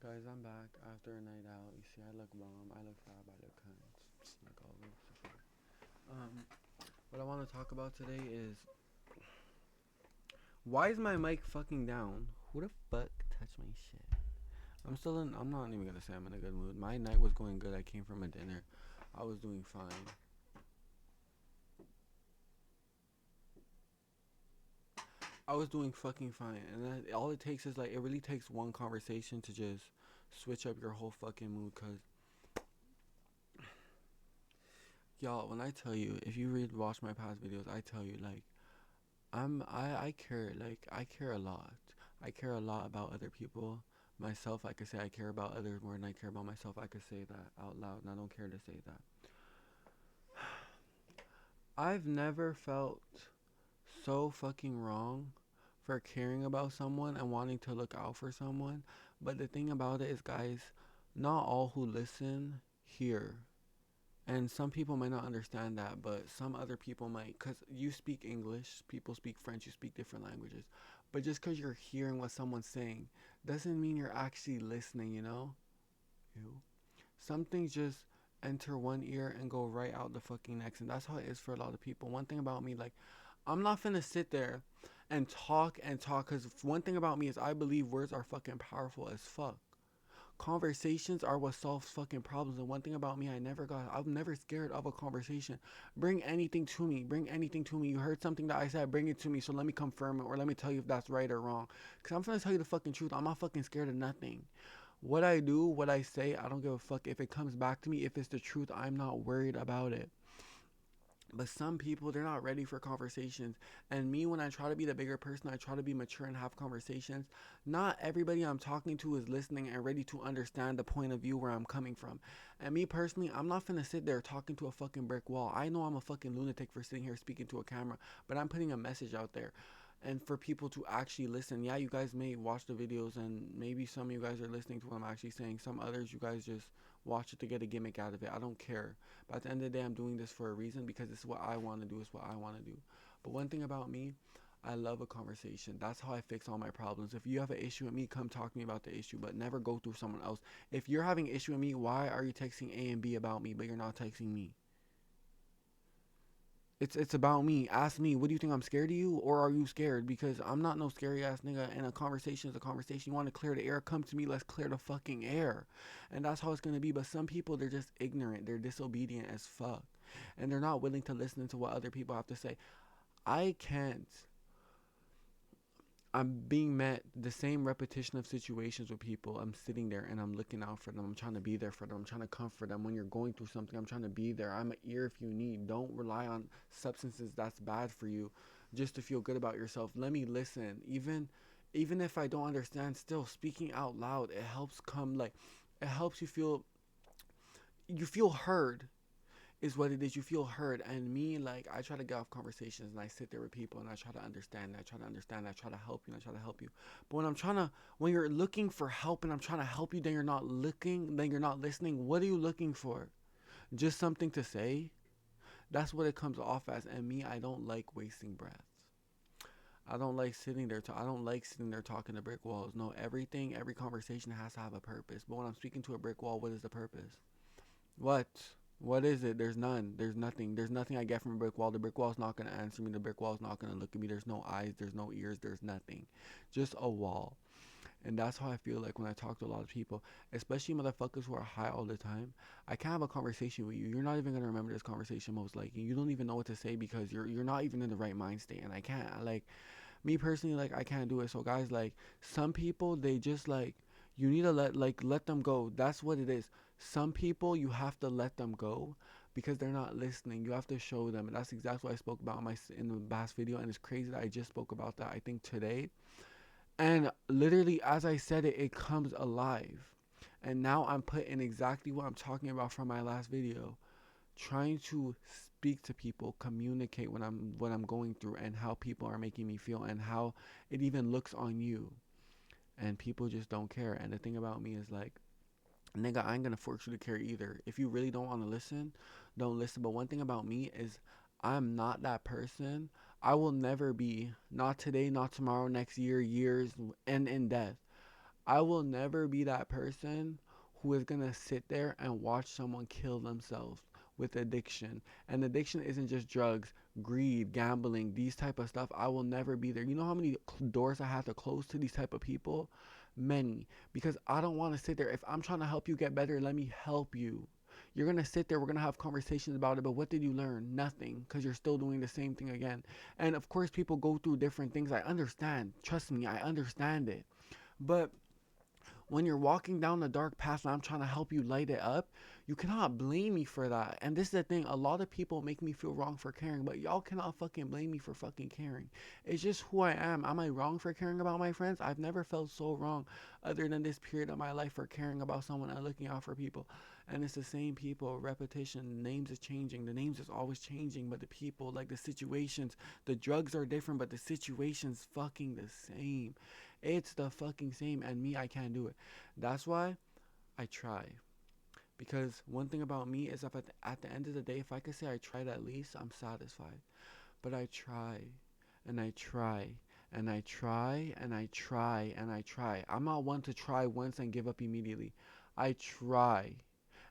Guys, I'm back after a night out. You see, I look bomb, I look fab, I look kind. Like always. Um, what I want to talk about today is why is my mic fucking down? Who the fuck touched my shit? I'm not even gonna say I'm in a good mood. My night was going good. I came from a dinner. I was doing fine. I was doing fucking fine. And then all it takes is like, it really takes one conversation to just switch up your whole fucking mood. Cause y'all, when I tell you, if you watch my past videos, I tell you like, I care, like I care a lot. I care a lot about other people. Myself, I could say I care about others more than I care about myself. I could say that out loud, and I don't care to say that. I've never felt so fucking wrong for caring about someone and wanting to look out for someone. But the thing about it is, guys, not all who listen hear. And some people might not understand that, but some other people might. Because you speak English, people speak French, you speak different languages. But just because you're hearing what someone's saying doesn't mean you're actually listening, you know? Ew. Some things just enter one ear and go right out the fucking next. And that's how it is for a lot of people. One thing about me, like, I'm not finna sit there and talk. Because one thing about me is I believe words are fucking powerful as fuck. Conversations are what solves fucking problems. And one thing about me, I'm never scared of a conversation. Bring anything to me. Bring anything to me. You heard something that I said, bring it to me. So let me confirm it or let me tell you if that's right or wrong. Because I'm going to tell you the fucking truth. I'm not fucking scared of nothing. What I do, what I say, I don't give a fuck if it comes back to me. If it's the truth, I'm not worried about it. But some people, they're not ready for conversations. And me, when I try to be the bigger person, I try to be mature and have conversations. Not everybody I'm talking to is listening and ready to understand the point of view where I'm coming from. And me personally, I'm not finna sit there talking to a fucking brick wall. I know I'm a fucking lunatic for sitting here speaking to a camera, but I'm putting a message out there. And for people to actually listen. Yeah, you guys may watch the videos and maybe some of you guys are listening to what I'm actually saying. Some others, you guys just watch it to get a gimmick out of it. I don't care. But at the end of the day, I'm doing this for a reason because it's what I want to do. It's what I want to do. But one thing about me, I love a conversation. That's how I fix all my problems. If you have an issue with me, come talk to me about the issue, but never go through someone else. If you're having an issue with me, why are you texting A and B about me, but you're not texting me? It's about me. Ask me, what do you think, I'm scared of you? Or are you scared? Because I'm not no scary ass nigga, and a conversation is a conversation. You want to clear the air, come to me, let's clear the fucking air. And that's how it's gonna be. But some people, they're just ignorant, they're disobedient as fuck. And they're not willing to listen to what other people have to say. I can't. I'm being met the same repetition of situations with people. I'm sitting there and I'm looking out for them. I'm trying to be there for them. I'm trying to comfort them. When you're going through something, I'm trying to be there. I'm an ear if you need. Don't rely on substances that's bad for you just to feel good about yourself. Let me listen. Even if I don't understand, still speaking out loud, it helps come like it helps you feel heard is what it is. You feel heard. And me, like, I try to get off conversations and I sit there with people and I try to understand. I try to understand. I try to help you and I try to help you. But when you're looking for help and I'm trying to help you, then you're not looking, then you're not listening. What are you looking for? Just something to say? That's what it comes off as. And me, I don't like wasting breath. I don't like sitting there. I don't like sitting there talking to brick walls. No, every conversation has to have a purpose. But when I'm speaking to a brick wall, what is the purpose? What? What is it? There's none. There's nothing. There's nothing I get from a brick wall. The brick wall's not gonna answer me. The brick wall's not gonna look at me. There's no eyes. There's no ears. There's nothing. Just a wall. And that's how I feel like when I talk to a lot of people, especially motherfuckers who are high all the time. I can't have a conversation with you. You're not even gonna remember this conversation most likely. You don't even know what to say because you're not even in the right mind state. And I can't like me personally, like I can't do it. So guys, like some people, they just like you need to let them go. That's what it is. Some people you have to let them go because they're not listening. You have to show them, and that's exactly what I spoke about in the last video. And it's crazy that I just spoke about that. I think today, and literally as I said it, it comes alive. And now I'm putting exactly what I'm talking about from my last video, trying to speak to people, communicate what I'm going through and how people are making me feel and how it even looks on you. And people just don't care. And the thing about me is like, nigga, I ain't gonna force you to care either. If you really don't want to listen, don't listen. But one thing about me is I'm not that person. I will never be, not today, not tomorrow, next year, years, and in death. I will never be that person who is going to sit there and watch someone kill themselves with addiction. And addiction isn't just drugs, greed, gambling, these type of stuff. I will never be there. You know how many doors I have to close to these type of people? Many. Because I don't want to sit there. If I'm trying to help you get better, let me help you. You're going to sit there, we're going to have conversations about it, but what did you learn? Nothing, because you're still doing the same thing again. And of course, people go through different things. I understand. Trust me, I understand it. But when you're walking down the dark path and I'm trying to help you light it up, you cannot blame me for that. And this is the thing, a lot of people make me feel wrong for caring, but y'all cannot fucking blame me for fucking caring. It's just who I am. Am I wrong for caring about my friends? I've never felt so wrong other than this period of my life for caring about someone and looking out for people. And it's the same people, repetition, names is changing. The names is always changing, but the people, like the situations, the drugs are different, but the situation's fucking the same. It's the fucking same, and me, I can't do it. That's why I try. Because one thing about me is if at the end of the day, if I could say I tried at least, I'm satisfied. But I try, and I try, and I try, and I try, and I try. I'm not one to try once and give up immediately. I try,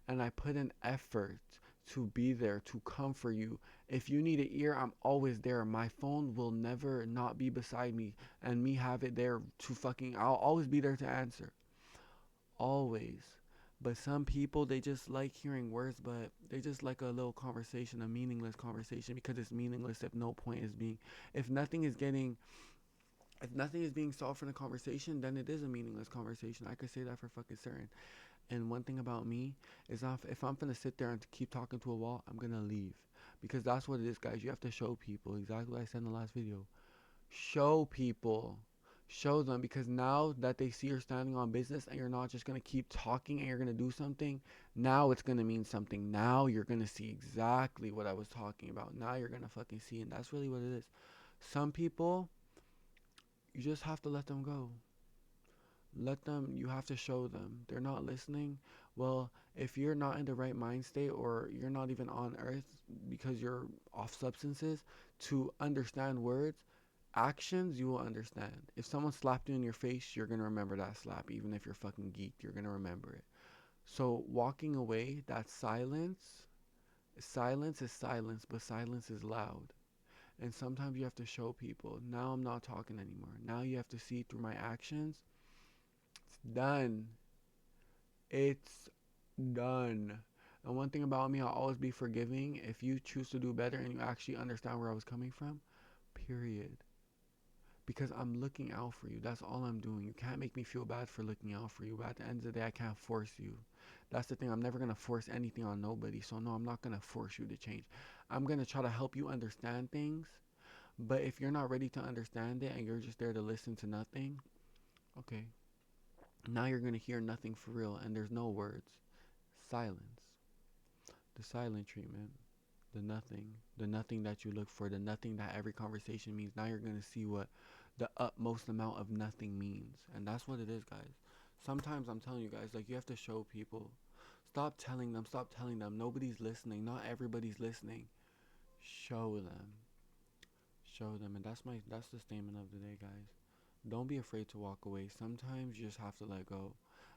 and I put in effort to be there, to comfort you. If you need an ear, I'm always there. My phone will never not be beside me, and me have it there to fucking, I'll always be there to answer. Always. But some people, they just like hearing words, but they just like a little conversation, a meaningless conversation, because it's meaningless if no point is being, if nothing is getting, if nothing is being solved from the conversation, then it is a meaningless conversation. I could say that for fucking certain. And one thing about me is if I'm gonna sit there and keep talking to a wall, I'm gonna leave. Because that's what it is, guys. You have to show people exactly what I said in the last video. Show people. Show them, because now that they see you're standing on business and you're not just gonna keep talking and you're gonna do something, now it's gonna mean something. Now you're gonna see exactly what I was talking about. Now you're gonna fucking see, and that's really what it is. Some people, you just have to let them go. Let them, you have to show them. They're not listening. Well, if you're not in the right mind state, or you're not even on earth because you're off substances to understand words, actions, you will understand. If someone slapped you in your face, you're going to remember that slap. Even if you're fucking geeked, you're going to remember it. So walking away, that silence, silence is silence, but silence is loud. And sometimes you have to show people, now I'm not talking anymore. Now you have to see through my actions. It's done. It's done. And one thing about me, I'll always be forgiving if you choose to do better and you actually understand where I was coming from. Period. Because I'm looking out for you. That's all I'm doing. You can't make me feel bad for looking out for you. But at the end of the day, I can't force you. That's the thing. I'm never going to force anything on nobody. So, no, I'm not going to force you to change. I'm going to try to help you understand things. But if you're not ready to understand it and you're just there to listen to nothing, okay. Now you're going to hear nothing for real. And there's no words. Silence. The silent treatment. The nothing that you look for, the nothing that every conversation means. Now you're gonna see what the utmost amount of nothing means, and that's what it is, guys. Sometimes I'm telling you guys, like, you have to show people. Stop telling them. Stop telling them. Nobody's listening. Not everybody's listening. Show them. Show them, and that's the statement of the day, guys. Don't be afraid to walk away. Sometimes you just have to let go.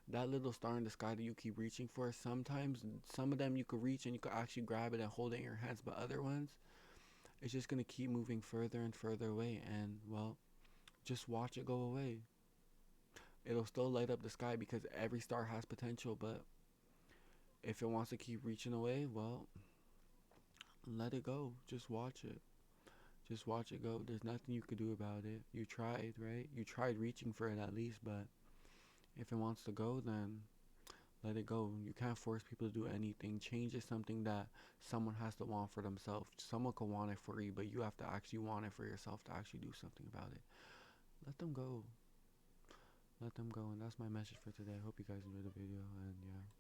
That little star in the sky that you keep reaching for, sometimes some of them you could reach and you could actually grab it and hold it in your hands, but other ones, it's just going to keep moving further and further away. And, well, just watch it go away. It'll still light up the sky because every star has potential, but if it wants to keep reaching away, well, let it go. Just watch it. Just watch it go. There's nothing you could do about it. You tried, right? You tried reaching for it at least, but if it wants to go, then let it go. You can't force people to do anything. Change is something that someone has to want for themselves. Someone can want it for you, but you have to actually want it for yourself to actually do something about it. Let them go. Let them go. And that's my message for today. I hope you guys enjoyed the video. And yeah.